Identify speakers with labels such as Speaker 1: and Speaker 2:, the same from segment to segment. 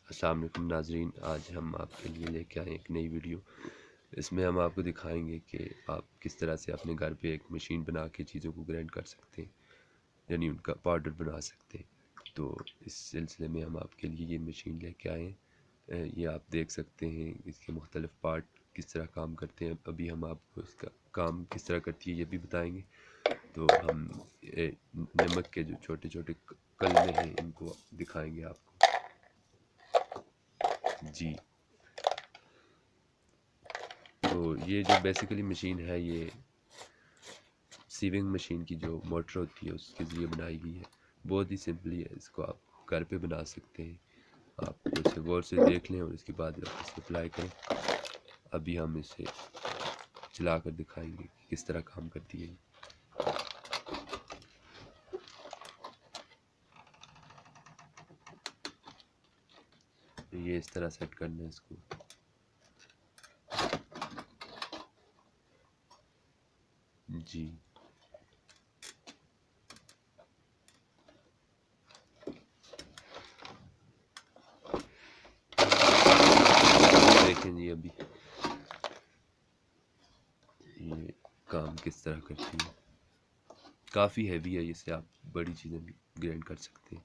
Speaker 1: अस्सलाम वालेकुम नाज़रीन, आज हम आपके लिए लेके आए एक नई वीडियो। इसमें हम आपको दिखाएंगे कि आप किस तरह से अपने घर पे एक मशीन बना के चीज़ों को ग्राइंड कर सकते हैं, यानी उनका पाउडर बना सकते हैं। तो इस सिलसिले में हम आपके लिए ये मशीन लेके आए हैं। ये आप देख सकते हैं, इसके मुख्तलिफ पार्ट किस तरह काम करते हैं। अभी हम आपको इसका काम किस तरह करती है ये भी बताएँगे। तो हम नमक के जो छोटे छोटे कलमे हैं इनको दिखाएँगे आपको। जी, तो ये जो बेसिकली मशीन है, ये सीविंग मशीन की जो मोटर होती है उसके ज़रिए बनाई गई है। बहुत ही सिंपली है, इसको आप घर पे बना सकते हैं। आप इसे गौर से देख लें और इसके बाद आप इसे अप्लाई करें। अभी हम इसे चला कर दिखाएंगे कि किस तरह काम करती है। ये इस तरह सेट करना है इसको। जी, देखें जी, अभी ये काम किस तरह करती है। काफ़ी हैवी है, इससे आप बड़ी चीज़ें भी ग्राइंड कर सकते हैं।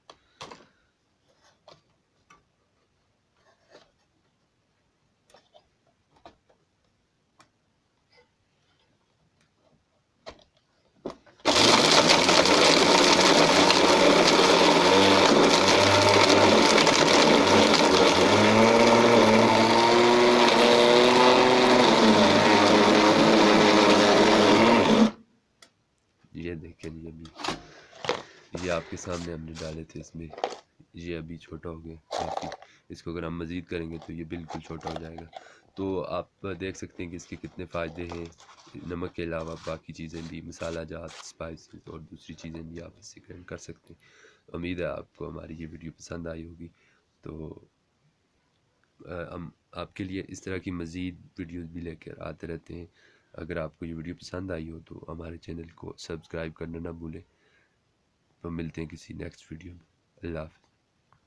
Speaker 1: ये देखें जी, अभी ये आपके सामने हमने डाले थे इसमें, ये अभी छोटा हो गया काफ़ी। इसको अगर हम मज़ीद करेंगे तो ये बिल्कुल छोटा हो जाएगा। तो आप देख सकते हैं कि इसके कितने फ़ायदे हैं। नमक के अलावा बाकी चीज़ें भी, मसाला जात, स्पाइसेस और दूसरी चीज़ें भी आप इससे ग्राइंड कर सकते हैं। उम्मीद है आपको हमारी ये वीडियो पसंद आई होगी। तो हम आपके लिए इस तरह की मज़ीद वीडियोज़ भी लेकर आते रहते हैं। अगर आपको ये वीडियो पसंद आई हो तो हमारे चैनल को सब्सक्राइब करना ना भूलें। तो मिलते हैं किसी नेक्स्ट वीडियो में। अल्लाह हाफ़िज़।